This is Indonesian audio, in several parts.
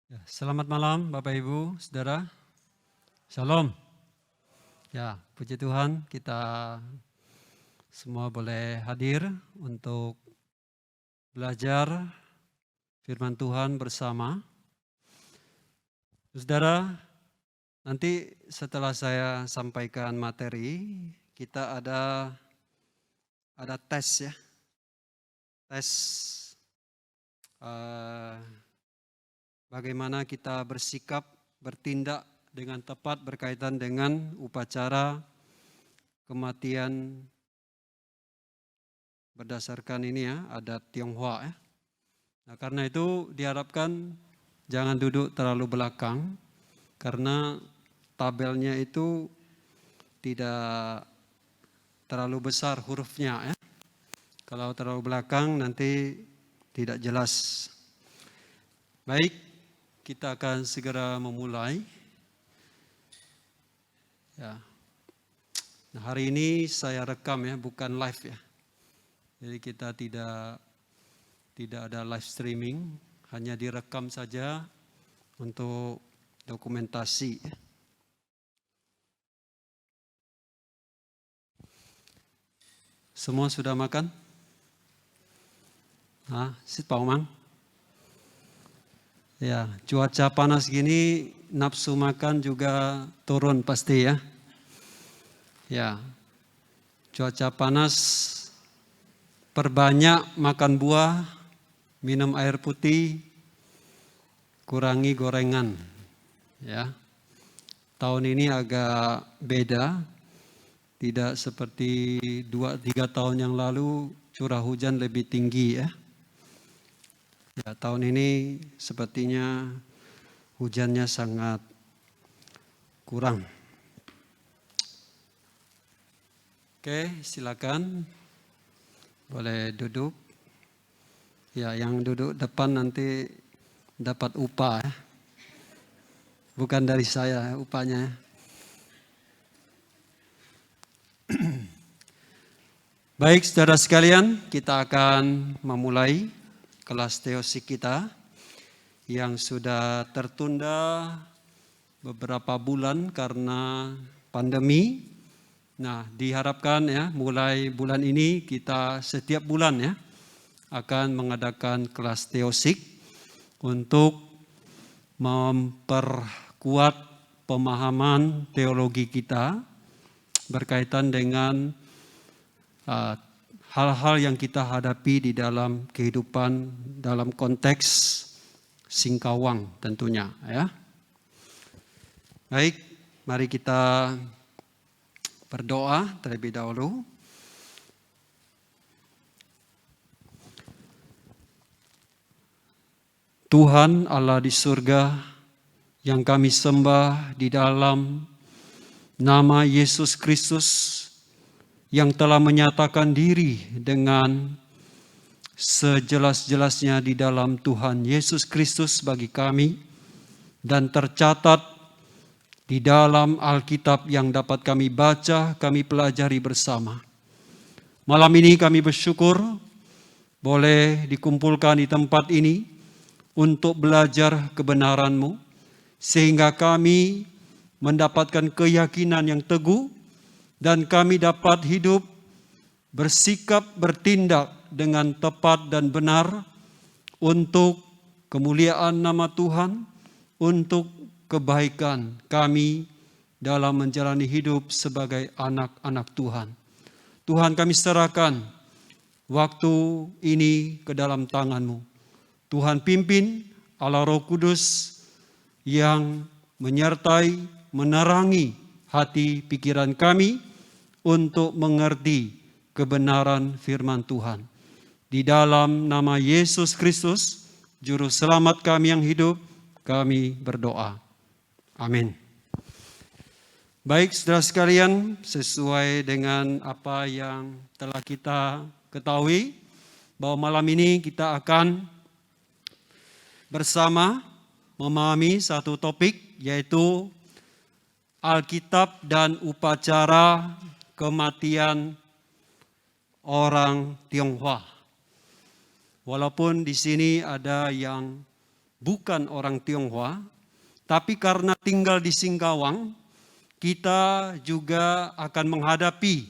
Ya, selamat malam Bapak Ibu, Saudara. Shalom. Ya, puji Tuhan kita semua boleh hadir untuk belajar firman Tuhan bersama. Saudara, nanti setelah saya sampaikan materi, kita ada tes ya. Tes bagaimana kita bersikap, bertindak dengan tepat berkaitan dengan upacara kematian berdasarkan ini ya, adat Tionghoa ya. Nah, karena itu diharapkan jangan duduk terlalu belakang karena tabelnya itu tidak terlalu besar hurufnya ya. Kalau terlalu belakang nanti tidak jelas. Baik, kita akan segera memulai. Ya. Nah, hari ini saya rekam ya, bukan live ya. Jadi kita tidak ada live streaming, hanya direkam saja untuk dokumentasi. Semua sudah makan? Sit Pak Umang? Ya, cuaca panas gini nafsu makan juga turun pasti ya. Ya, cuaca panas perbanyak makan buah, minum air putih, kurangi gorengan. Ya, tahun ini agak beda, tidak seperti 2-3 tahun yang lalu curah hujan lebih tinggi ya. Ya, tahun ini sepertinya hujannya sangat kurang. Oke, silakan. Boleh duduk. Ya, yang duduk depan nanti dapat upah ya. Bukan dari saya upahnya. Baik, saudara sekalian, kita akan memulai kelas teosik kita yang sudah tertunda beberapa bulan karena pandemi. Nah, diharapkan ya mulai bulan ini kita setiap bulan ya akan mengadakan kelas teosik untuk memperkuat pemahaman teologi kita berkaitan dengan hal-hal yang kita hadapi di dalam kehidupan dalam konteks Singkawang tentunya ya. Baik, mari kita berdoa terlebih dahulu. Tuhan Allah di surga yang kami sembah di dalam nama Yesus Kristus yang telah menyatakan diri dengan sejelas-jelasnya di dalam Tuhan Yesus Kristus bagi kami dan tercatat di dalam Alkitab yang dapat kami baca, kami pelajari bersama. Malam ini kami bersyukur boleh dikumpulkan di tempat ini untuk belajar kebenaran-Mu, sehingga kami mendapatkan keyakinan yang teguh dan kami dapat hidup, bersikap, bertindak dengan tepat dan benar untuk kemuliaan nama Tuhan, untuk kebaikan kami dalam menjalani hidup sebagai anak-anak Tuhan. Tuhan, kami serahkan waktu ini ke dalam tangan-Mu. Tuhan pimpin Allah Roh Kudus yang menyertai, menerangi hati pikiran kami untuk mengerti kebenaran firman Tuhan. Di dalam nama Yesus Kristus, Juru Selamat kami yang hidup, kami berdoa. Amin. Baik, saudara sekalian, sesuai dengan apa yang telah kita ketahui, bahwa malam ini kita akan bersama memahami satu topik, yaitu Alkitab dan upacara kematian orang Tionghoa. Walaupun di sini ada yang bukan orang Tionghoa, tapi karena tinggal di Singkawang, kita juga akan menghadapi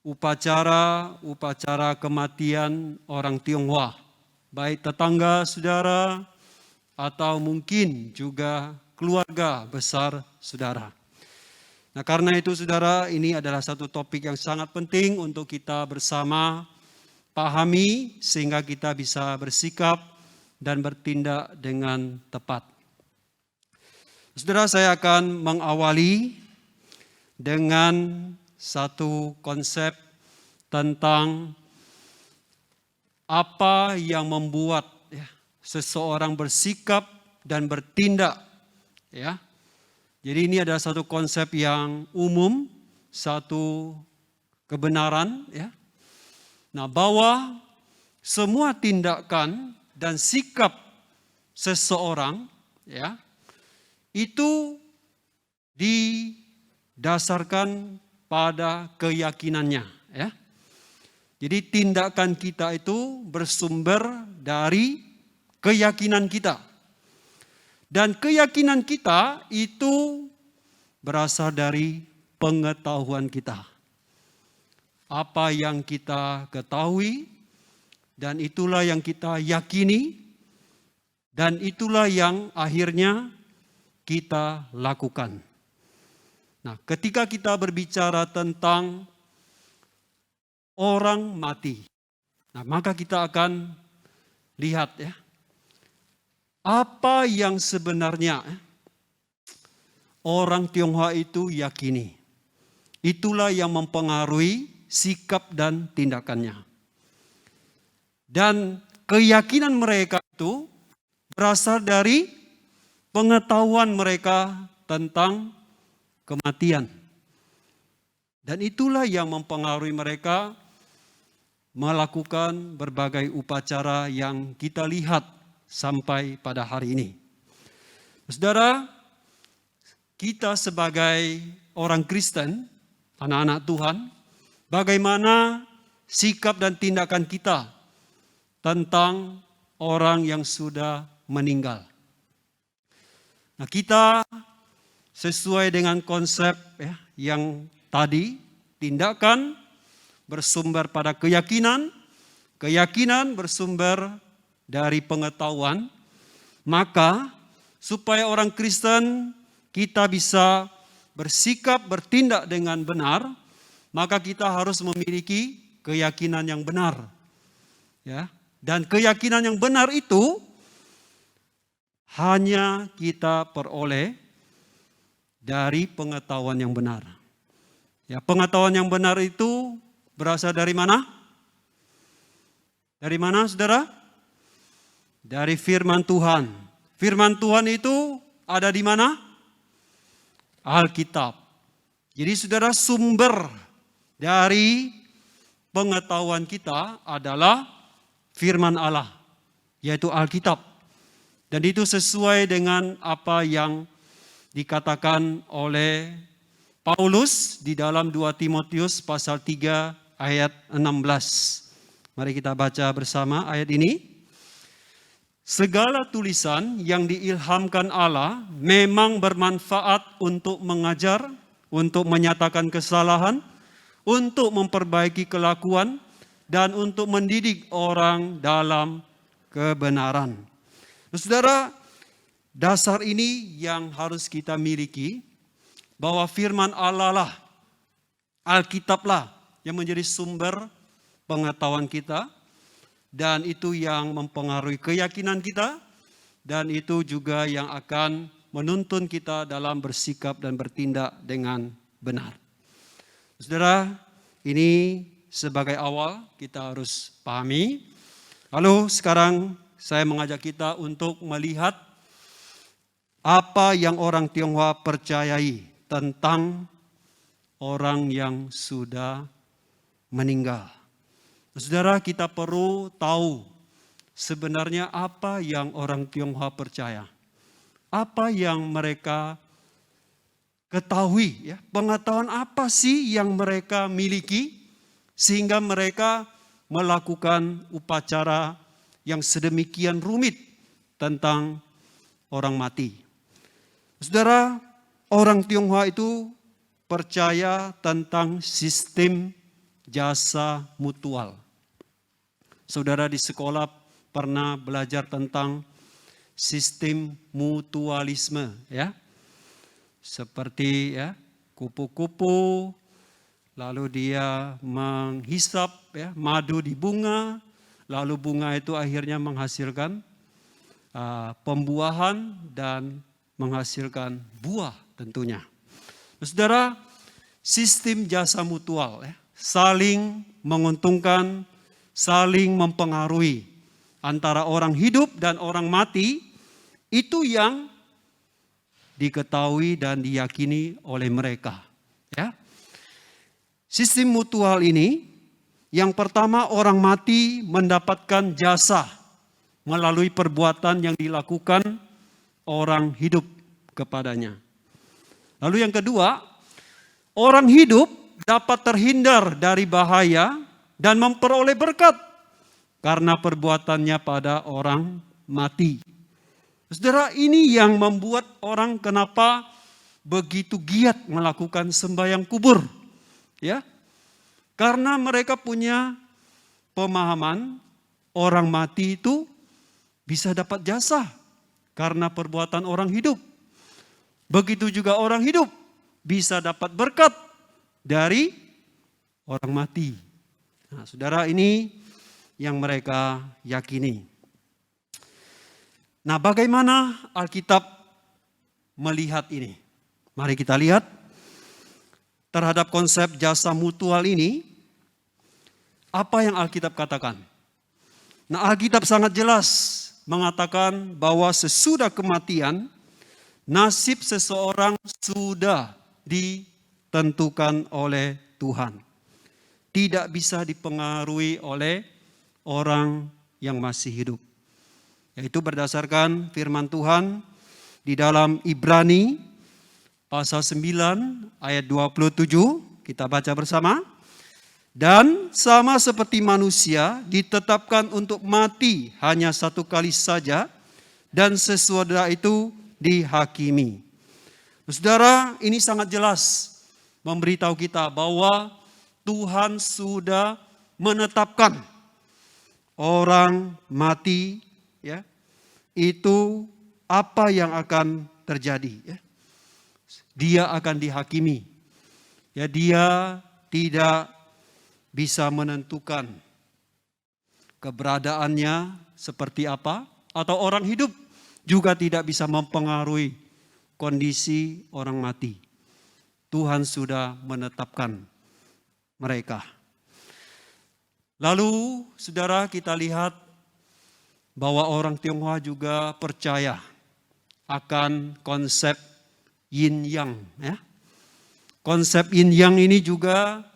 upacara kematian orang Tionghoa, baik tetangga saudara atau mungkin juga keluarga besar saudara. Nah, karena itu saudara, ini adalah satu topik yang sangat penting untuk kita bersama pahami sehingga kita bisa bersikap dan bertindak dengan tepat. Saudara, saya akan mengawali dengan satu konsep tentang apa yang membuat seseorang bersikap dan bertindak, ya. Jadi ini adalah satu konsep yang umum, satu kebenaran, ya. Nah, bahwa semua tindakan dan sikap seseorang, ya, itu didasarkan pada keyakinannya, ya. Jadi tindakan kita itu bersumber dari keyakinan kita. Dan keyakinan kita itu berasal dari pengetahuan kita. Apa yang kita ketahui, dan itulah yang kita yakini, dan itulah yang akhirnya kita lakukan. Nah, ketika kita berbicara tentang orang mati, nah maka kita akan lihat, ya, apa yang sebenarnya orang Tionghoa itu yakini. Itulah yang mempengaruhi sikap dan tindakannya. Dan keyakinan mereka itu berasal dari pengetahuan mereka tentang kematian. Dan itulah yang mempengaruhi mereka melakukan berbagai upacara yang kita lihat sampai pada hari ini. Saudara, kita sebagai orang Kristen, anak-anak Tuhan, bagaimana sikap dan tindakan kita tentang orang yang sudah meninggal? Nah, kita sesuai dengan konsep, ya, yang tadi, tindakan bersumber pada keyakinan, keyakinan bersumber dari pengetahuan, maka supaya orang Kristen kita bisa bersikap, bertindak dengan benar, maka kita harus memiliki keyakinan yang benar. Ya, dan keyakinan yang benar itu hanya kita peroleh dari pengetahuan yang benar. Ya, pengetahuan yang benar itu berasal dari mana? Dari mana, saudara? Dari firman Tuhan. Firman Tuhan itu ada di mana? Alkitab. Jadi saudara, sumber dari pengetahuan kita adalah firman Allah, yaitu Alkitab. Dan itu sesuai dengan apa yang dikatakan oleh Paulus di dalam 2 Timotius pasal 3 ayat 16. Mari kita baca bersama ayat ini. Segala tulisan yang diilhamkan Allah memang bermanfaat untuk mengajar, untuk menyatakan kesalahan, untuk memperbaiki kelakuan, dan untuk mendidik orang dalam kebenaran. Saudara, dasar ini yang harus kita miliki, bahwa firman Allah lah, Alkitab lah, yang menjadi sumber pengetahuan kita, dan itu yang mempengaruhi keyakinan kita, dan itu juga yang akan menuntun kita dalam bersikap dan bertindak dengan benar. Saudara, ini sebagai awal kita harus pahami. Lalu sekarang saya mengajak kita untuk melihat apa yang orang Tionghoa percayai tentang orang yang sudah meninggal. Saudara, kita perlu tahu sebenarnya apa yang orang Tionghoa percaya. Apa yang mereka ketahui, ya, pengetahuan apa sih yang mereka miliki sehingga mereka melakukan upacara yang sedemikian rumit tentang orang mati. Saudara, orang Tionghoa itu percaya tentang sistem jasa mutual. Saudara di sekolah pernah belajar tentang sistem mutualisme, ya. Seperti ya, kupu-kupu, lalu dia menghisap ya, madu di bunga, lalu bunga itu akhirnya menghasilkan pembuahan dan menghasilkan buah tentunya. Saudara, sistem jasa mutual ya, saling menguntungkan, saling mempengaruhi antara orang hidup dan orang mati, itu yang diketahui dan diyakini oleh mereka. Ya. Sistem mutual ini, yang pertama orang mati mendapatkan jasa melalui perbuatan yang dilakukan orang hidup kepadanya. Lalu yang kedua, orang hidup dapat terhindar dari bahaya dan memperoleh berkat karena perbuatannya pada orang mati. Saudara, ini yang membuat orang kenapa begitu giat melakukan sembahyang kubur. Ya. Karena mereka punya pemahaman orang mati itu bisa dapat jasa karena perbuatan orang hidup. Begitu juga orang hidup bisa dapat berkat dari orang mati. Nah, saudara, ini yang mereka yakini. Nah, bagaimana Alkitab melihat ini? Mari kita lihat terhadap konsep jasa mutual ini, apa yang Alkitab katakan. Nah, Alkitab sangat jelas mengatakan bahwa sesudah kematian, nasib seseorang sudah ditentukan oleh Tuhan. Tidak bisa dipengaruhi oleh orang yang masih hidup. Yaitu berdasarkan firman Tuhan di dalam Ibrani pasal 9 ayat 27, kita baca bersama. Dan sama seperti manusia ditetapkan untuk mati hanya satu kali saja, dan sesudah itu dihakimi. Saudara, ini sangat jelas memberitahu kita bahwa Tuhan sudah menetapkan orang mati, ya, itu apa yang akan terjadi. Ya. Dia akan dihakimi. Ya, dia tidak bisa menentukan keberadaannya seperti apa, atau orang hidup juga tidak bisa mempengaruhi kondisi orang mati. Tuhan sudah menetapkan mereka. Lalu, saudara, kita lihat bahwa orang Tionghoa juga percaya akan konsep yin yang. Ya. Konsep yin yang ini juga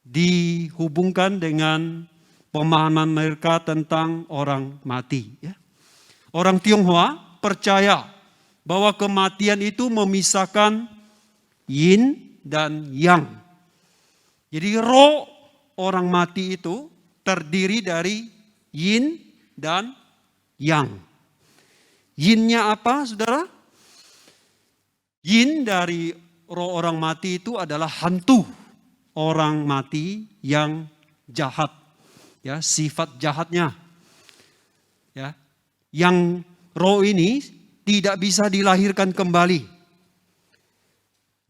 dihubungkan dengan pemahaman mereka tentang orang mati. Ya. Orang Tionghoa percaya bahwa kematian itu memisahkan yin dan yang. Jadi roh orang mati itu terdiri dari yin dan yang. Yinnya apa, saudara? Yin dari roh orang mati itu adalah hantu orang mati yang jahat, ya, sifat jahatnya, ya, yang roh ini tidak bisa dilahirkan kembali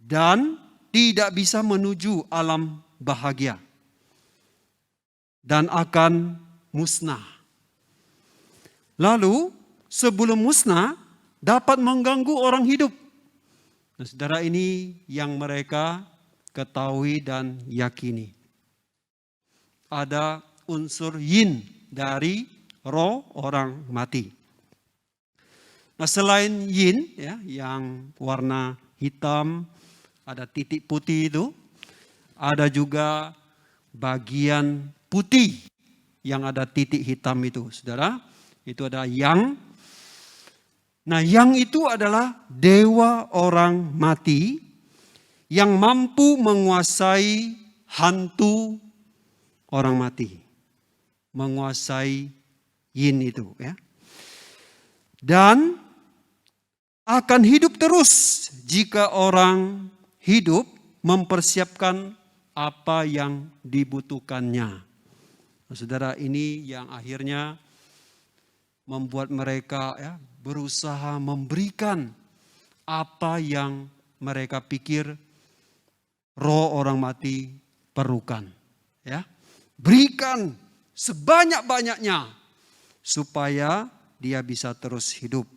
dan tidak bisa menuju alam bahagia dan akan musnah. Lalu sebelum musnah dapat mengganggu orang hidup. Nah, saudara, ini yang mereka ketahui dan yakini. Ada unsur yin dari roh orang mati. Nah, selain yin, ya, yang warna hitam, ada titik putih itu, ada juga bagian putih yang ada titik hitam itu, saudara. Itu ada yang. Nah, yang itu adalah dewa orang mati yang mampu menguasai hantu orang mati. Menguasai yin itu. Ya. Dan akan hidup terus jika orang hidup mempersiapkan apa yang dibutuhkannya. Saudara, ini yang akhirnya membuat mereka berusaha memberikan apa yang mereka pikir roh orang mati perlukan. Ya, berikan sebanyak-banyaknya supaya dia bisa terus hidup.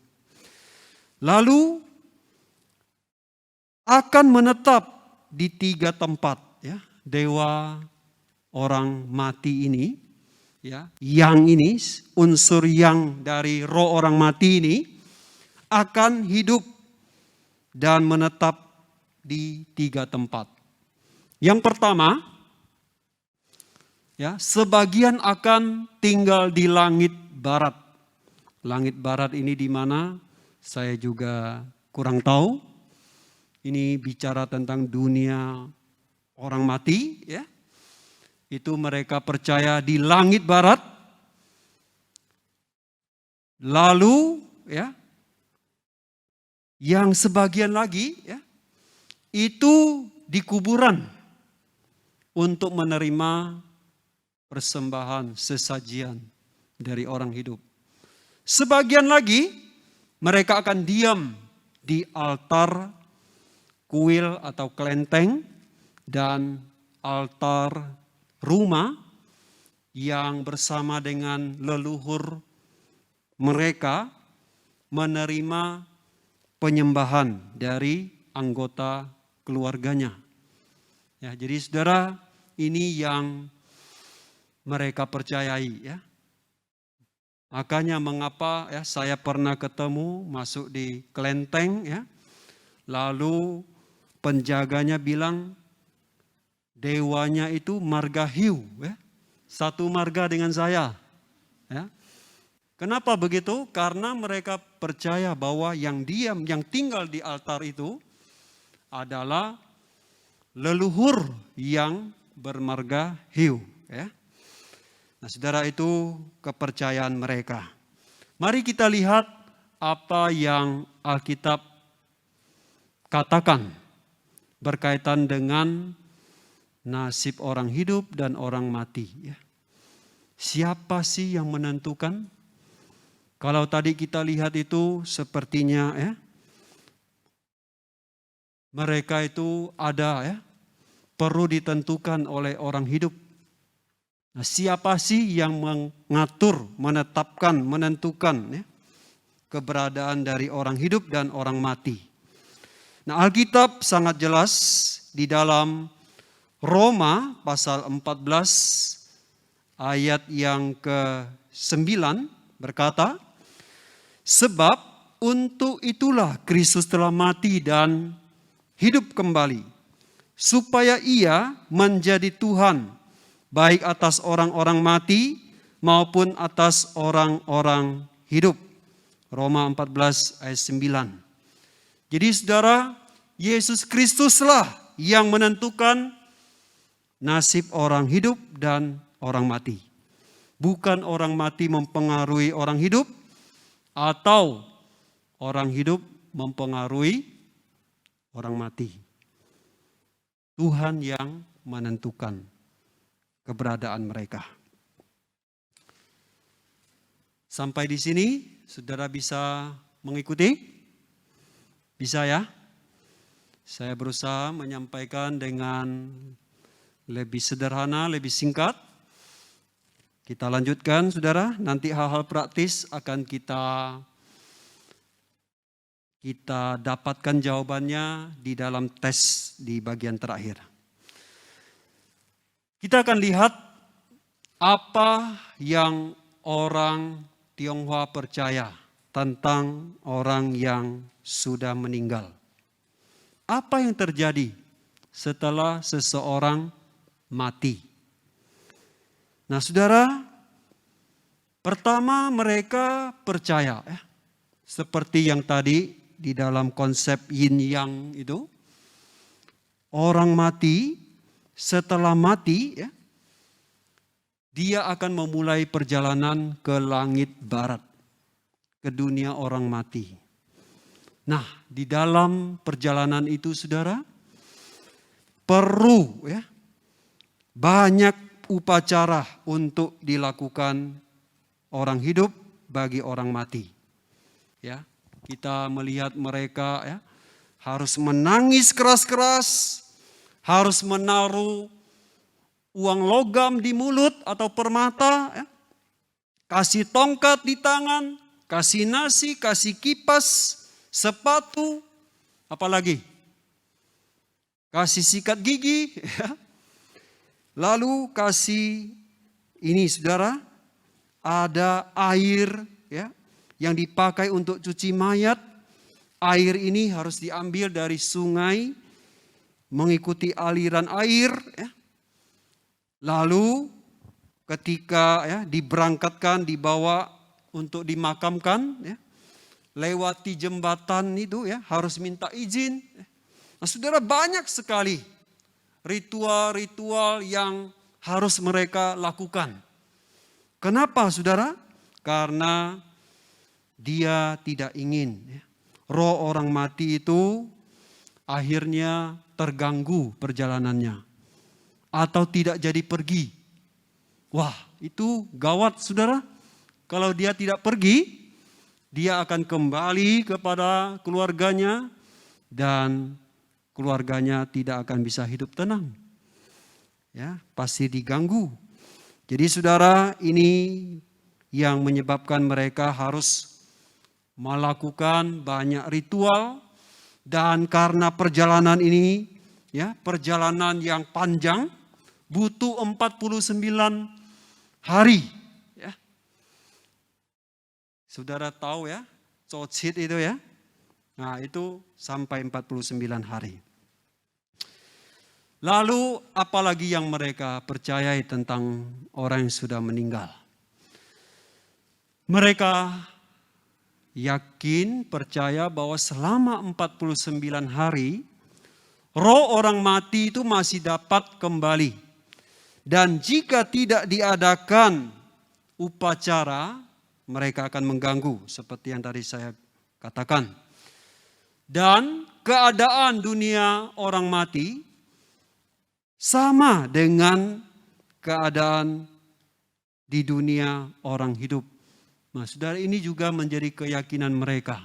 Lalu akan menetap di 3 tempat, ya. Dewa orang mati ini, ya, yang ini, unsur yang dari roh orang mati ini akan hidup dan menetap di 3 tempat. Yang pertama, ya, sebagian akan tinggal di langit barat. Langit barat ini di mana? Saya juga kurang tahu. Ini bicara tentang dunia orang mati, ya. Itu mereka percaya di langit barat. Lalu, ya, yang sebagian lagi, ya, itu di kuburan untuk menerima persembahan sesajian dari orang hidup. Sebagian lagi mereka akan diam di altar kuil atau kelenteng dan altar rumah yang bersama dengan leluhur mereka menerima penyembahan dari anggota keluarganya. Ya, jadi saudara, ini yang mereka percayai, ya. Makanya mengapa, ya, saya pernah ketemu masuk di kelenteng, ya. Lalu penjaganya bilang dewanya itu marga hiu, ya. Satu marga dengan saya, ya. Kenapa begitu? Karena mereka percaya bahwa yang diam, yang tinggal di altar itu adalah leluhur yang bermarga hiu, ya. Nah, saudara, itu kepercayaan mereka. Mari kita lihat apa yang Alkitab katakan berkaitan dengan nasib orang hidup dan orang mati. Ya. Siapa sih yang menentukan? Kalau tadi kita lihat itu sepertinya, ya, mereka itu ada, ya, perlu ditentukan oleh orang hidup. Nah, siapa sih yang mengatur, menetapkan, menentukan, ya, keberadaan dari orang hidup dan orang mati? Nah, Alkitab sangat jelas di dalam Roma pasal 14 ayat yang ke-9 berkata, sebab untuk itulah Kristus telah mati dan hidup kembali, supaya ia menjadi Tuhan baik atas orang-orang mati maupun atas orang-orang hidup. Roma 14 ayat 9. Jadi saudara, Yesus Kristuslah yang menentukan nasib orang hidup dan orang mati. Bukan orang mati mempengaruhi orang hidup atau orang hidup mempengaruhi orang mati. Tuhan yang menentukan keberadaan mereka. Sampai di sini, saudara bisa mengikuti? Bisa, ya? Saya berusaha menyampaikan dengan lebih sederhana, lebih singkat. Kita lanjutkan, saudara. Nanti hal-hal praktis akan kita dapatkan jawabannya di dalam tes di bagian terakhir. Kita akan lihat apa yang orang Tionghoa percaya tentang orang yang sudah meninggal. Apa yang terjadi setelah seseorang mati? Nah, saudara, pertama mereka percaya, ya, seperti yang tadi di dalam konsep yin yang itu, orang mati setelah mati, ya, dia akan memulai perjalanan ke langit barat. ke dunia orang mati. Nah, di dalam perjalanan itu saudara, perlu ya banyak upacara untuk dilakukan orang hidup bagi orang mati. Ya, kita melihat mereka ya harus menangis keras-keras, harus menaruh uang logam di mulut atau permata, ya. Kasih tongkat di tangan, kasih nasi, kasih kipas, sepatu, apalagi kasih sikat gigi, ya. Lalu kasih ini saudara, ada air ya yang dipakai untuk cuci mayat. Air ini harus diambil dari sungai, mengikuti aliran air. Ya. Lalu ketika ya diberangkatkan, dibawa untuk dimakamkan, ya, lewati jembatan itu ya harus minta izin. Nah, saudara, banyak sekali ritual-ritual yang harus mereka lakukan. Kenapa saudara? Karena dia tidak ingin ya, roh orang mati itu akhirnya terganggu perjalanannya atau tidak jadi pergi. Wah, itu gawat saudara. Kalau dia tidak pergi, dia akan kembali kepada keluarganya dan keluarganya tidak akan bisa hidup tenang. Ya, pasti diganggu. Jadi saudara, ini yang menyebabkan mereka harus melakukan banyak ritual, dan karena perjalanan ini ya, perjalanan yang panjang, butuh 49 hari ya. Saudara tahu ya, Cocit itu ya. Nah, itu sampai 49 hari. Lalu apalagi yang mereka percayai tentang orang yang sudah meninggal? Mereka yakin, percaya bahwa selama 49 hari, roh orang mati itu masih dapat kembali. Dan jika tidak diadakan upacara, mereka akan mengganggu, seperti yang tadi saya katakan. Dan keadaan dunia orang mati sama dengan keadaan di dunia orang hidup. Nah, saudara, ini juga menjadi keyakinan mereka.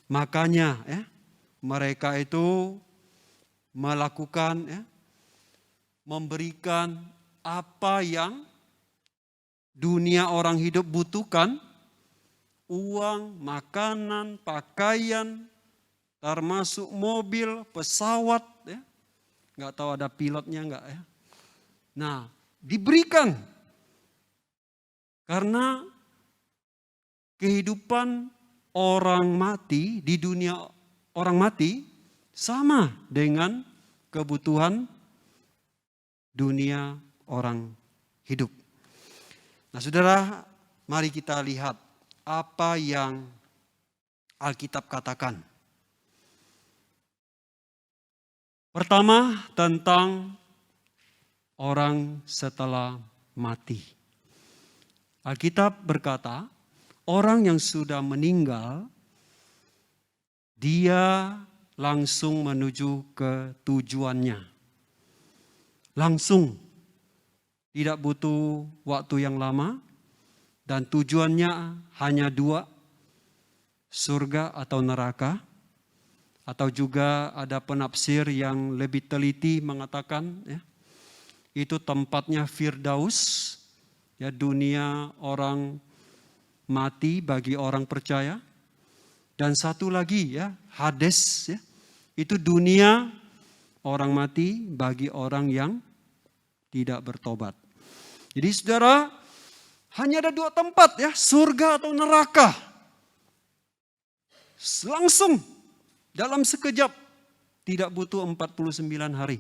Makanya ya, mereka itu melakukan ya, memberikan apa yang dunia orang hidup butuhkan, uang, makanan, pakaian, termasuk mobil, pesawat, ya. Nggak tahu ada pilotnya enggak ya. Nah, diberikan karena kehidupan orang mati di dunia orang mati sama dengan kebutuhan dunia orang hidup. Nah, saudara, mari kita lihat apa yang Alkitab katakan. Pertama, tentang orang setelah mati. Alkitab berkata, orang yang sudah meninggal, dia langsung menuju ke tujuannya. Langsung, tidak butuh waktu yang lama, dan tujuannya hanya dua, surga atau neraka. Atau juga ada penafsir yang lebih teliti mengatakan ya, itu tempatnya Firdaus, ya, dunia orang mati bagi orang percaya. Dan satu lagi ya, Hades, ya, itu dunia orang mati bagi orang yang tidak bertobat. Jadi saudara, hanya ada dua tempat ya, surga atau neraka. Langsung dalam sekejap, tidak butuh 49 hari.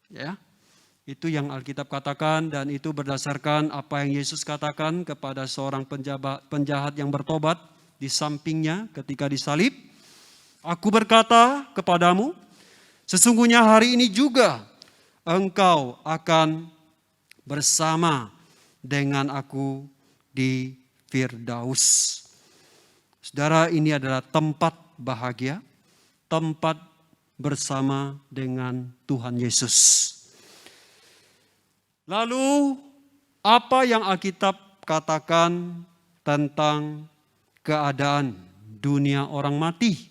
Ya. Itu yang Alkitab katakan, dan itu berdasarkan apa yang Yesus katakan kepada seorang penjahat yang bertobat di sampingnya ketika disalib. Aku berkata kepadamu, sesungguhnya hari ini juga engkau akan bersama dengan aku di Firdaus. Saudara, ini adalah tempat bahagia, tempat bersama dengan Tuhan Yesus. Lalu, apa yang Alkitab katakan tentang keadaan dunia orang mati?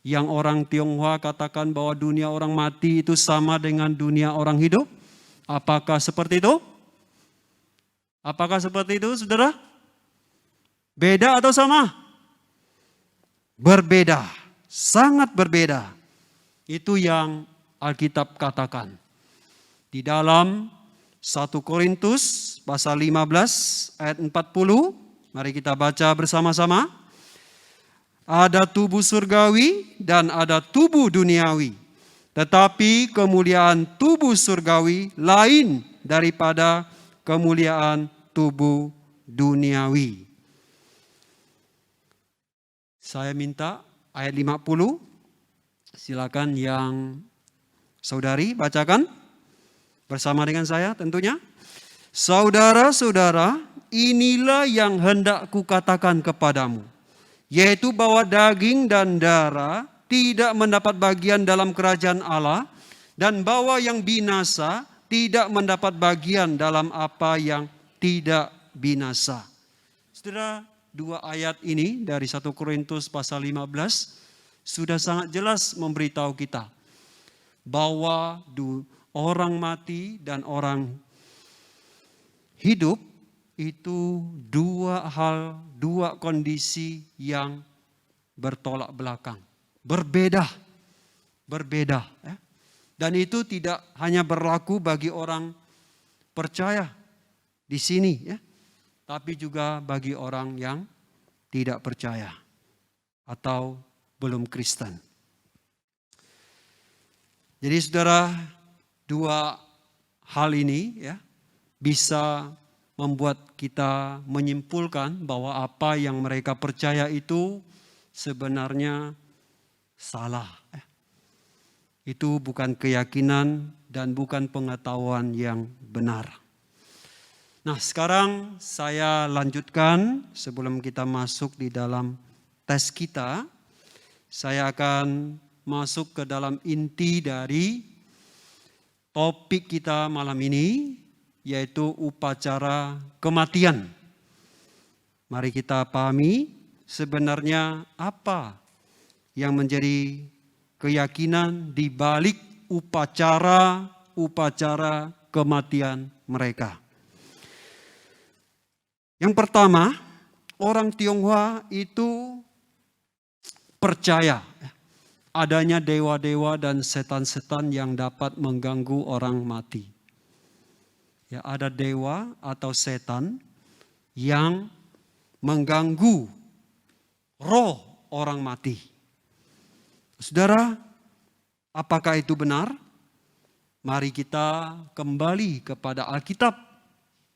Yang orang Tionghoa katakan bahwa dunia orang mati itu sama dengan dunia orang hidup. Apakah seperti itu? Apakah seperti itu, saudara? Beda atau sama? Berbeda, sangat berbeda. Itu yang Alkitab katakan. Di dalam 1 Korintus pasal 15 ayat 40, mari kita baca bersama-sama. Ada tubuh surgawi dan ada tubuh duniawi. Tetapi kemuliaan tubuh surgawi lain daripada kemuliaan tubuh duniawi. Saya minta ayat 50, silakan yang saudari bacakan bersama dengan saya tentunya. Saudara-saudara, inilah yang hendak kukatakan kepadamu, yaitu bahwa daging dan darah tidak mendapat bagian dalam kerajaan Allah, dan bahwa yang binasa tidak mendapat bagian dalam apa yang tidak binasa. Saudara, dua ayat ini dari 1 Korintus pasal 15 sudah sangat jelas memberitahu kita bahwa orang mati dan orang hidup itu dua hal, dua kondisi yang bertolak belakang. Berbeda. Ya. Dan itu tidak hanya berlaku bagi orang percaya di sini, ya, tapi juga bagi orang yang tidak percaya atau belum Kristen. Jadi saudara, dua hal ini ya bisa membuat kita menyimpulkan bahwa apa yang mereka percaya itu sebenarnya salah. Itu bukan keyakinan dan bukan pengetahuan yang benar. Nah, sekarang saya lanjutkan sebelum kita masuk di dalam tes kita. Saya akan masuk ke dalam inti dari topik kita malam ini, yaitu upacara kematian. Mari kita pahami sebenarnya apa yang menjadi keyakinan di balik upacara kematian mereka. Yang pertama, orang Tionghoa itu percaya adanya dewa-dewa dan setan-setan yang dapat mengganggu orang mati. Ya, ada dewa atau setan yang mengganggu roh orang mati. Saudara, apakah itu benar? Mari kita kembali kepada Alkitab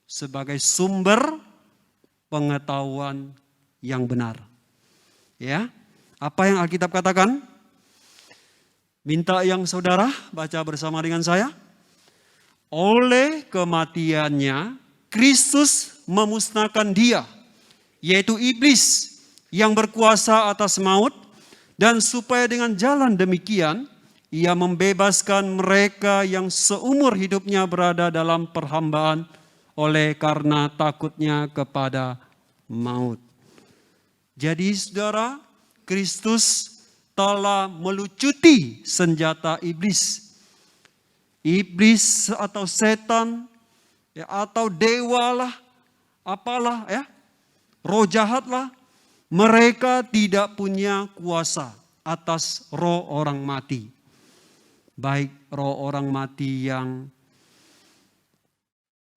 sebagai sumber pengetahuan yang benar. Ya, apa yang Alkitab katakan? Minta yang saudara baca bersama dengan saya. Oleh kematiannya, Kristus memusnahkan dia, yaitu iblis yang berkuasa atas maut, dan supaya dengan jalan demikian, ia membebaskan mereka yang seumur hidupnya berada dalam perhambaan oleh karena takutnya kepada maut. Jadi saudara, Kristus telah melucuti senjata iblis. Iblis atau setan, ya, atau dewa lah, apalah ya, roh jahat lah, mereka tidak punya kuasa atas roh orang mati. Baik roh orang mati yang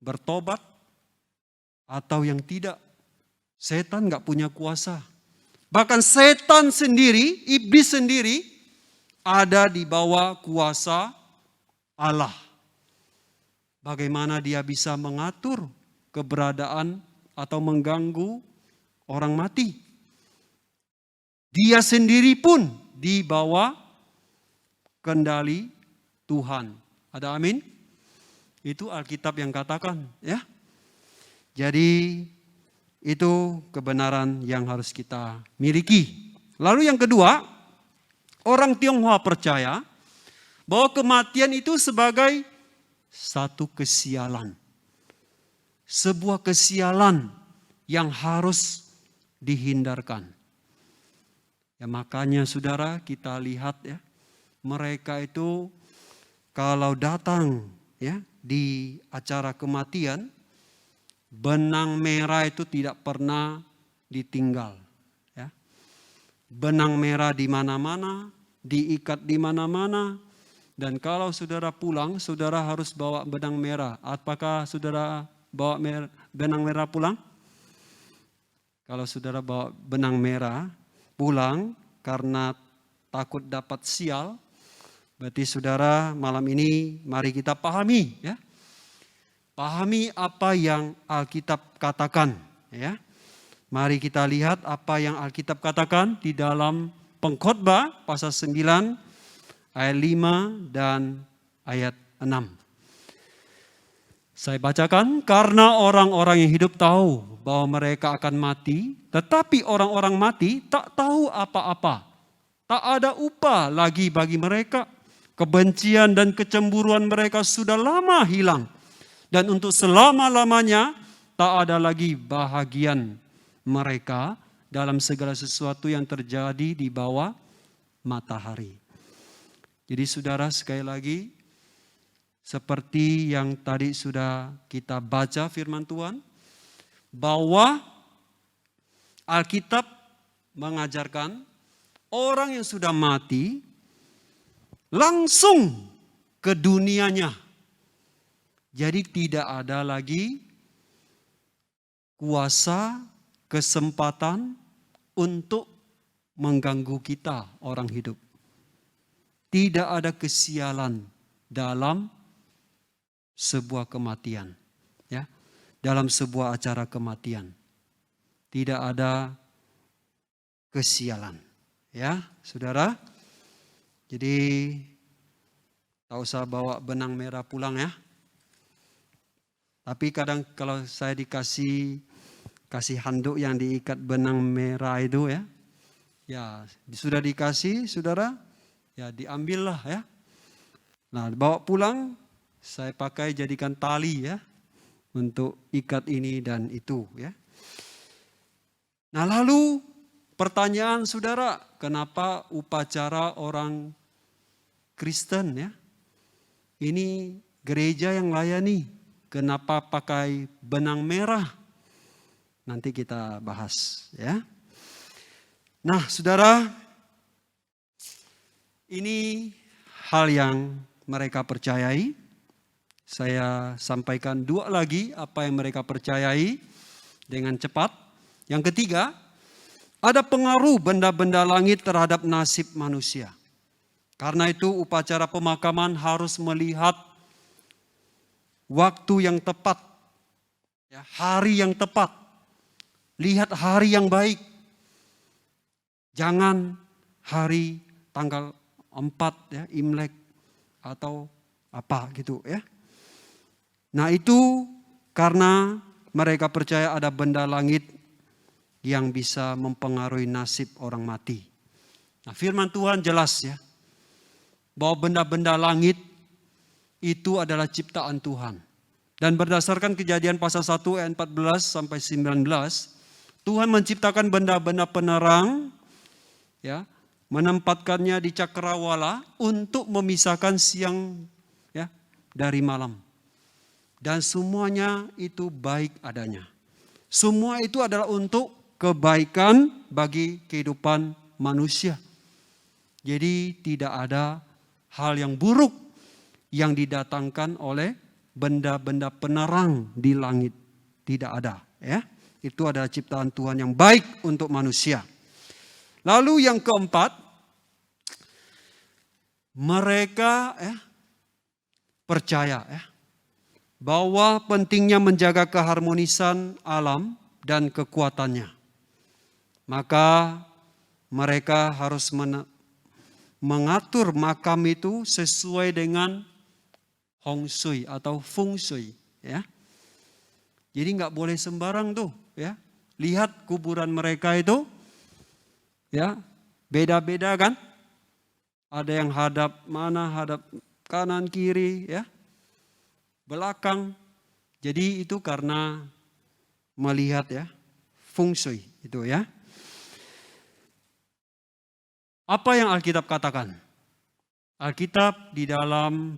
bertobat atau yang tidak. Setan gak punya kuasa. Bahkan setan sendiri, iblis sendiri ada di bawah kuasa Allah. Bagaimana dia bisa mengatur keberadaan atau mengganggu orang mati? Dia sendiri pun di bawah kendali Tuhan. Ada amin? Itu Alkitab yang katakan, ya. Jadi Itu kebenaran yang harus kita miliki. Lalu yang kedua, orang Tionghoa percaya bahwa kematian itu sebagai satu kesialan. Sebuah kesialan yang harus dihindarkan. Ya, makanya saudara, kita lihat ya, mereka itu kalau datang ya di acara kematian, benang merah itu tidak pernah ditinggal. Ya. Benang merah di mana-mana, diikat di mana-mana. Dan kalau saudara pulang, saudara harus bawa benang merah. Apakah saudara bawa benang merah pulang? Kalau saudara bawa benang merah pulang karena takut dapat sial, berarti saudara malam ini mari kita pahami ya. Pahami apa yang Alkitab katakan ya. Mari kita lihat apa yang Alkitab katakan di dalam Pengkhotbah pasal 9 ayat 5 dan ayat 6. Saya bacakan, karena orang-orang yang hidup tahu bahwa mereka akan mati, tetapi orang-orang mati tak tahu apa-apa. Tak ada upah lagi bagi mereka. Kebencian dan kecemburuan mereka sudah lama hilang. Dan untuk selama-lamanya tak ada lagi bahagian mereka dalam segala sesuatu yang terjadi di bawah matahari. Jadi saudara, sekali lagi, seperti yang tadi sudah kita baca firman Tuhan, bahwa Alkitab mengajarkan orang yang sudah mati langsung ke dunianya. Jadi tidak ada lagi kuasa, kesempatan untuk mengganggu kita orang hidup. Tidak ada kesialan dalam sebuah kematian, ya, dalam sebuah acara kematian, tidak ada kesialan, ya, saudara. Jadi tak usah bawa benang merah pulang ya. Tapi kadang kalau saya kasih handuk yang diikat benang merah itu ya, ya sudah dikasih saudara, ya diambillah ya. Nah bawa pulang. Saya pakai jadikan tali ya untuk ikat ini dan itu ya. Nah lalu pertanyaan saudara, kenapa upacara orang Kristen ya? Ini gereja yang layani, kenapa pakai benang merah? Nanti kita bahas ya. Nah saudara, ini hal yang mereka percayai. Saya sampaikan dua lagi apa yang mereka percayai dengan cepat. Yang ketiga, ada pengaruh benda-benda langit terhadap nasib manusia. Karena itu upacara pemakaman harus melihat waktu yang tepat, ya, hari yang tepat. Lihat hari yang baik. Jangan hari tanggal 4 ya, Imlek atau apa gitu ya. Nah itu karena mereka percaya ada benda langit yang bisa mempengaruhi nasib orang mati. Nah firman Tuhan jelas ya, bahwa benda-benda langit itu adalah ciptaan Tuhan. Dan berdasarkan Kejadian pasal 1 ayat 14 sampai 19, Tuhan menciptakan benda-benda penerang, ya, menempatkannya di cakrawala untuk memisahkan siang ya dari malam. Dan semuanya itu baik adanya. Semua itu adalah untuk kebaikan bagi kehidupan manusia. Jadi tidak ada hal yang buruk yang didatangkan oleh benda-benda penerang di langit. Tidak ada. Ya. Itu adalah ciptaan Tuhan yang baik untuk manusia. Lalu yang keempat, mereka percaya bahwa pentingnya menjaga keharmonisan alam dan kekuatannya. Maka mereka harus mengatur makam itu sesuai dengan Hong Shui atau Feng Shui. Ya. Jadi nggak boleh sembarang tuh. Ya. lihat kuburan mereka itu, ya, beda-beda kan? Ada yang hadap mana, hadap kanan, kiri, ya, belakang. Jadi itu karena melihat ya, feng shui itu ya. Apa yang Alkitab katakan? Alkitab di dalam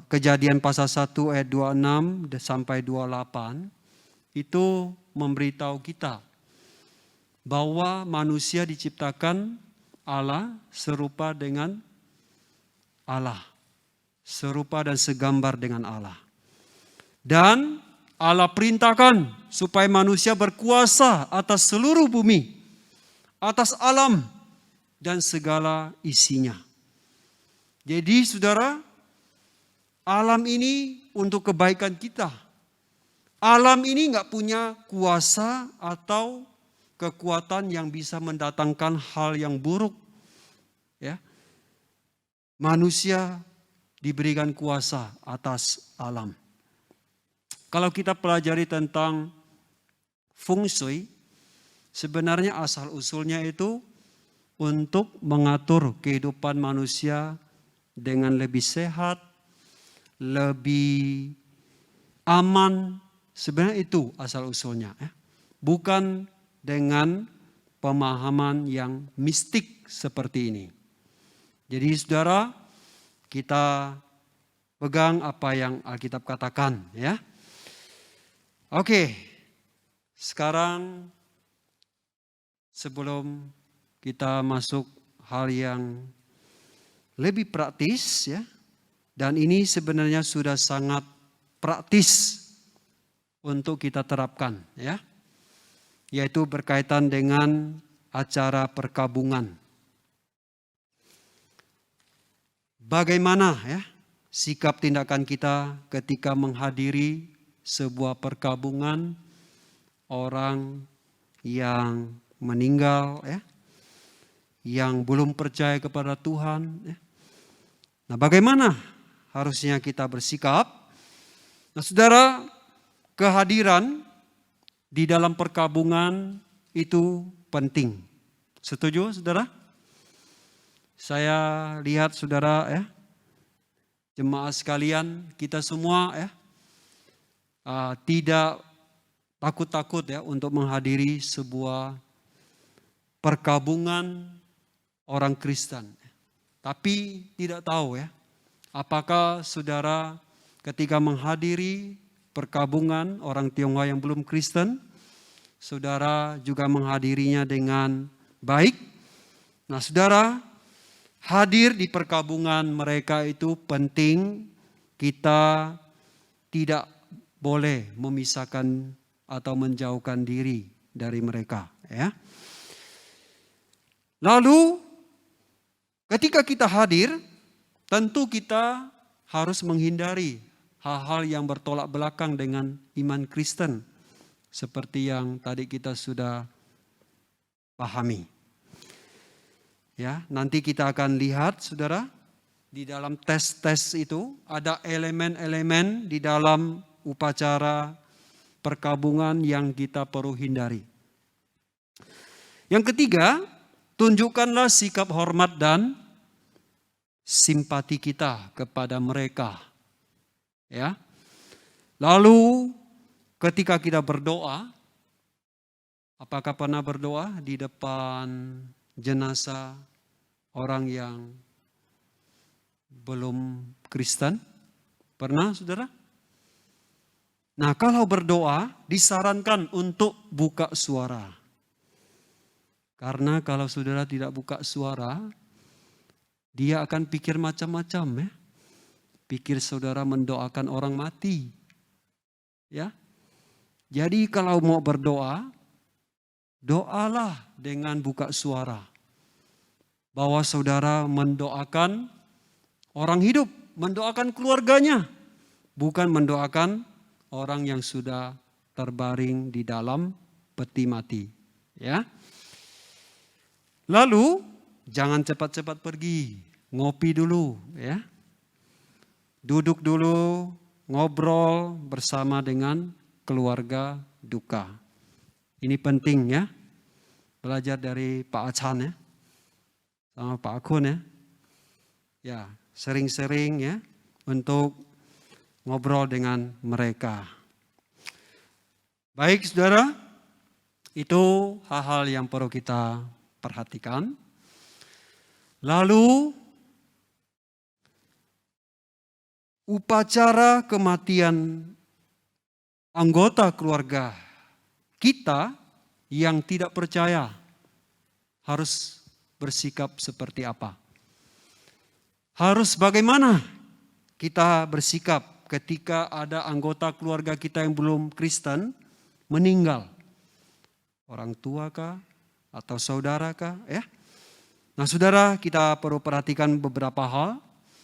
Kejadian pasal 1 ayat 26 sampai 28 itu memberitahu kita bahwa manusia diciptakan Allah serupa dengan Allah. Serupa dan segambar dengan Allah. Dan Allah perintahkan supaya manusia berkuasa atas seluruh bumi, atas alam dan segala isinya. Jadi saudara, alam ini untuk kebaikan kita. Alam ini nggak punya kuasa atau kekuatan yang bisa mendatangkan hal yang buruk. Ya, manusia diberikan kuasa atas alam. Kalau kita pelajari tentang feng shui, sebenarnya asal usulnya itu untuk mengatur kehidupan manusia dengan lebih sehat, lebih aman. Sebenarnya itu asal usulnya. Bukan dengan pemahaman yang mistik seperti ini. Jadi saudara, kita pegang apa yang Alkitab katakan ya. Oke, sekarang sebelum kita masuk hal yang lebih praktis ya, dan ini sebenarnya sudah sangat praktis untuk kita terapkan ya, yaitu berkaitan dengan acara perkabungan. Bagaimana ya sikap tindakan kita ketika menghadiri sebuah perkabungan orang yang meninggal ya, yang belum percaya kepada Tuhan ya. Nah, bagaimana harusnya kita bersikap? Nah, saudara, kehadiran di dalam perkabungan itu penting. Setuju, saudara? Saya lihat saudara ya, jemaat sekalian, kita semua ya, tidak takut-takut ya untuk menghadiri sebuah perkabungan orang Kristen. Tapi tidak tahu ya, apakah saudara ketika menghadiri perkabungan orang Tionghoa yang belum Kristen, saudara juga menghadirinya dengan baik. Nah, saudara, hadir di perkabungan mereka itu penting. Kita tidak boleh memisahkan atau menjauhkan diri dari mereka ya. Lalu ketika kita hadir, tentu kita harus menghindari hal-hal yang bertolak belakang dengan iman Kristen. Seperti yang tadi kita sudah pahami. Ya, nanti kita akan lihat saudara, di dalam tes-tes itu ada elemen-elemen di dalam upacara perkabungan yang kita perlu hindari. Yang ketiga, tunjukkanlah sikap hormat dan simpati kita kepada mereka. Ya. Lalu ketika kita berdoa, apakah pernah berdoa di depan jenazah orang yang belum Kristen? Pernah, saudara? Nah, kalau berdoa disarankan untuk buka suara. Karena kalau saudara tidak buka suara, dia akan pikir macam-macam ya. Pikir saudara mendoakan orang mati. Ya. Jadi kalau mau berdoa, doalah dengan buka suara. Bahwa saudara mendoakan orang hidup, mendoakan keluarganya, bukan mendoakan orang yang sudah terbaring di dalam peti mati. Ya. Lalu jangan cepat-cepat pergi, ngopi dulu ya. Duduk dulu, ngobrol bersama dengan keluarga duka. Ini penting ya. Belajar dari Pak Achan ya. Sama Pak Akun ya. Ya, sering-sering ya untuk ngobrol dengan mereka. Baik saudara, itu hal-hal yang perlu kita perhatikan. Lalu upacara kematian anggota keluarga kita yang tidak percaya harus bersikap seperti apa? Harus bagaimana kita bersikap ketika ada anggota keluarga kita yang belum Kristen meninggal? Orang tua kah? Atau saudara kah? Ya. Nah saudara, kita perlu perhatikan beberapa hal.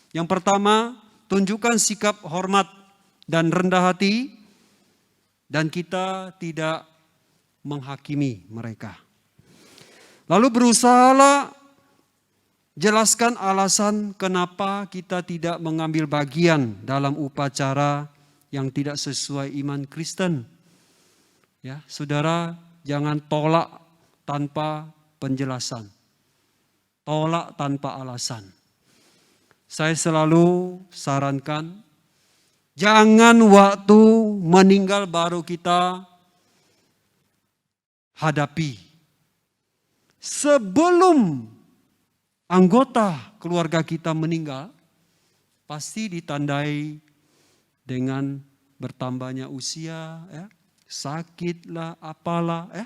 Yang pertama, tunjukkan sikap hormat dan rendah hati, dan kita tidak menghakimi mereka. Lalu berusahalah jelaskan alasan kenapa kita tidak mengambil bagian dalam upacara yang tidak sesuai iman Kristen. Ya, saudara, jangan tolak tanpa penjelasan. Tolak tanpa alasan. Saya selalu sarankan, jangan waktu meninggal baru kita hadapi. Sebelum anggota keluarga kita meninggal, pasti ditandai dengan bertambahnya usia, ya, sakitlah, apalah. Ya.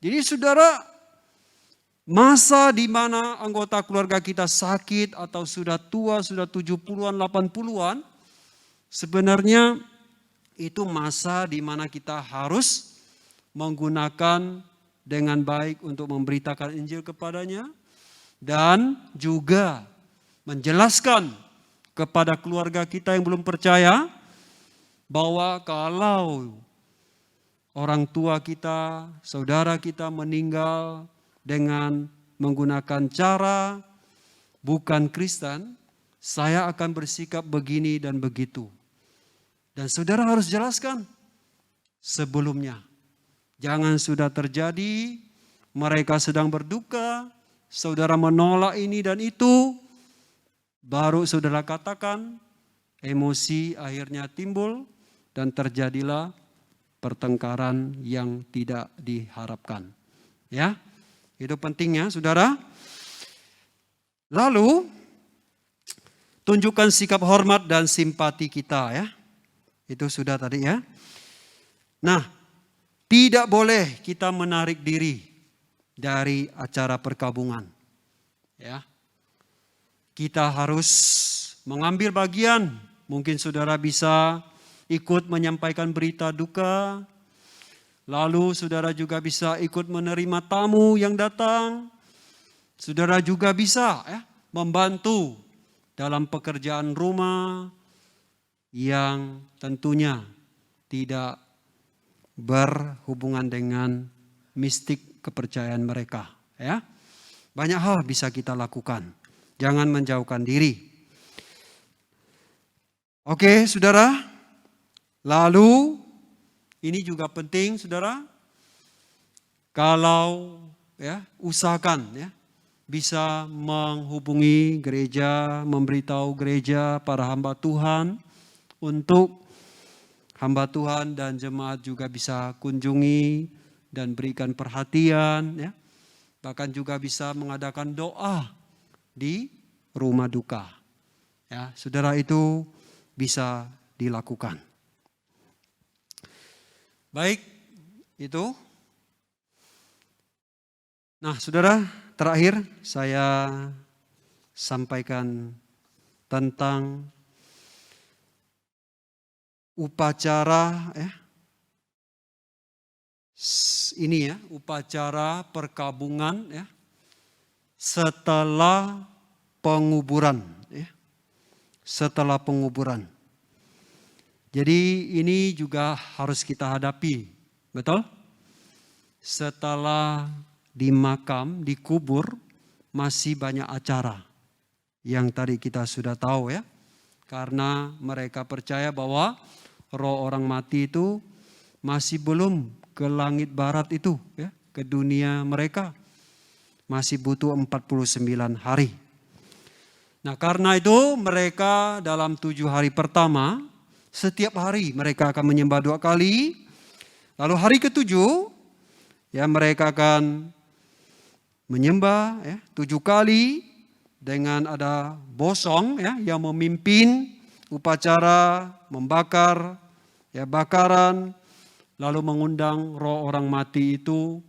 Jadi saudara, masa di mana anggota keluarga kita sakit atau sudah tua, sudah 70-an, 80-an, sebenarnya itu masa di mana kita harus menggunakan dengan baik untuk memberitakan Injil kepadanya dan juga menjelaskan kepada keluarga kita yang belum percaya bahwa kalau orang tua kita, saudara kita meninggal dengan menggunakan cara bukan Kristen, saya akan bersikap begini dan begitu. Dan saudara harus jelaskan sebelumnya. Jangan sudah terjadi, mereka sedang berduka, saudara menolak ini dan itu, baru saudara katakan, emosi akhirnya timbul dan terjadilah pertengkaran yang tidak diharapkan. Ya. Itu pentingnya, saudara. Lalu, tunjukkan sikap hormat dan simpati kita ya. Itu sudah tadi ya. Nah, tidak boleh kita menarik diri dari acara perkabungan. Ya. Kita harus mengambil bagian. Mungkin saudara bisa ikut menyampaikan berita duka. Lalu saudara juga bisa ikut menerima tamu yang datang. Saudara juga bisa ya, membantu dalam pekerjaan rumah yang tentunya tidak berhubungan dengan mistik kepercayaan mereka. Ya. Banyak hal bisa kita lakukan. Jangan menjauhkan diri. Oke, saudara. Lalu ini juga penting, saudara. Kalau ya, usahakan ya, bisa menghubungi gereja, memberitahu gereja, para hamba Tuhan, untuk hamba Tuhan dan jemaat juga bisa kunjungi dan berikan perhatian. Ya. Bahkan juga bisa mengadakan doa di rumah duka. Ya, saudara, itu bisa dilakukan. Baik, itu. Nah, saudara, terakhir saya sampaikan tentang upacara ya. Ini ya, upacara perkabungan ya. Setelah penguburan ya. Setelah penguburan. Jadi ini juga harus kita hadapi, betul? Setelah di makam, dikubur, masih banyak acara yang tadi kita sudah tahu ya. Karena mereka percaya bahwa roh orang mati itu masih belum ke langit barat itu, ya, ke dunia mereka. Masih butuh 49 hari. Nah, karena itu mereka dalam 7 hari pertama, setiap hari mereka akan menyembah 2 kali. Lalu hari ke-7, ya, mereka akan menyembah, ya, 7 kali dengan ada bosong, ya, yang memimpin upacara membakar, ya, bakaran, lalu mengundang roh orang mati itu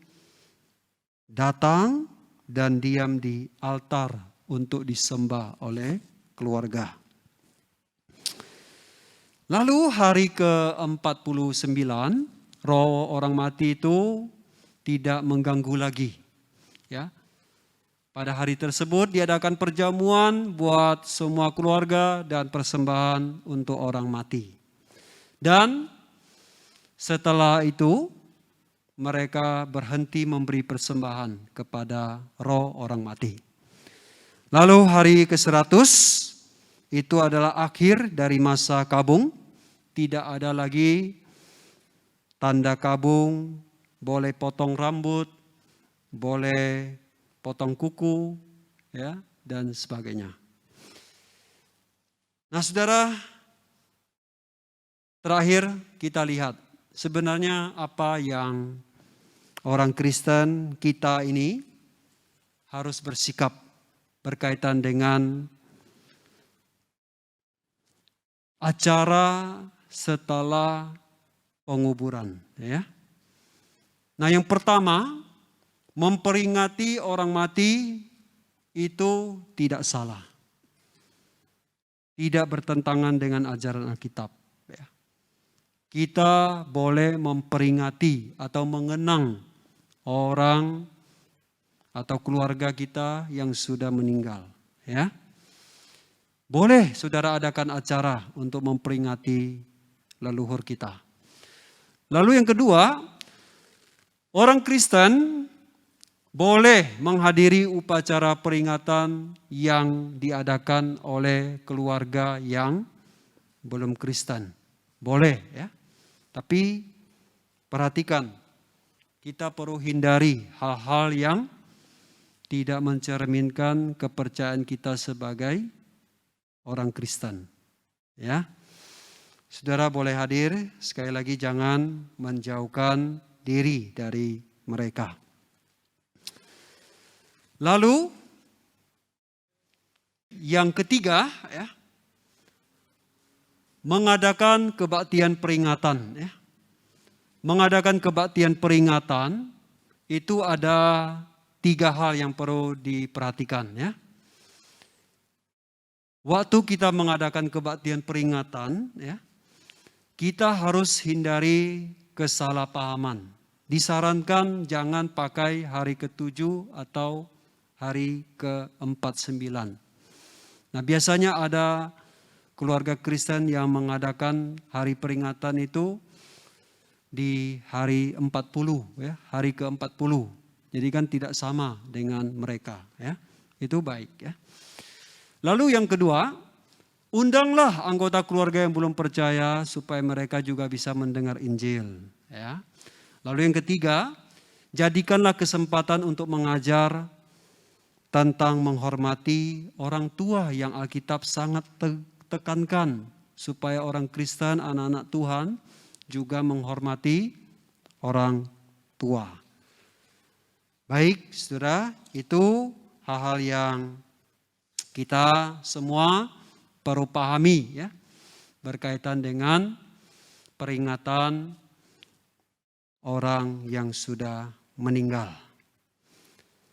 datang dan diam di altar untuk disembah oleh keluarga. Lalu hari ke-49, roh orang mati itu tidak mengganggu lagi. Ya. Pada hari tersebut diadakan perjamuan buat semua keluarga dan persembahan untuk orang mati. Dan setelah itu mereka berhenti memberi persembahan kepada roh orang mati. Lalu hari ke-100 itu adalah akhir dari masa kabung. Tidak ada lagi tanda kabung, boleh potong rambut, boleh potong kuku, ya, dan sebagainya. Nah, saudara, terakhir kita lihat sebenarnya apa yang orang Kristen kita ini harus bersikap berkaitan dengan acara setelah penguburan, ya. Nah, yang pertama, memperingati orang mati itu tidak salah. Tidak bertentangan dengan ajaran Alkitab. Ya. Kita boleh memperingati atau mengenang orang atau keluarga kita yang sudah meninggal. Ya. Boleh saudara adakan acara untuk memperingati leluhur kita. Lalu yang kedua, orang Kristen boleh menghadiri upacara peringatan yang diadakan oleh keluarga yang belum Kristen. Boleh, ya. Tapi perhatikan, kita perlu hindari hal-hal yang tidak mencerminkan kepercayaan kita sebagai orang Kristen. Ya. Saudara boleh hadir, sekali lagi jangan menjauhkan diri dari mereka. Lalu yang ketiga, ya, mengadakan kebaktian peringatan. Ya. Mengadakan kebaktian peringatan itu ada 3 hal yang perlu diperhatikan. Ya. Waktu kita mengadakan kebaktian peringatan, ya, kita harus hindari kesalahpahaman. Disarankan jangan pakai hari ke-7 atau hari ke-49. Nah, biasanya ada keluarga Kristen yang mengadakan hari peringatan itu di hari 40, ya, hari ke-40. Jadi kan tidak sama dengan mereka, ya. Itu baik, ya. Lalu yang kedua, undanglah anggota keluarga yang belum percaya supaya mereka juga bisa mendengar Injil, ya. Lalu yang ketiga, jadikanlah kesempatan untuk mengajar tentang menghormati orang tua yang Alkitab sangat tekankan supaya orang Kristen, anak-anak Tuhan juga menghormati orang tua. Baik, saudara, itu hal-hal yang kita semua perlu pahami, ya, berkaitan dengan peringatan orang yang sudah meninggal.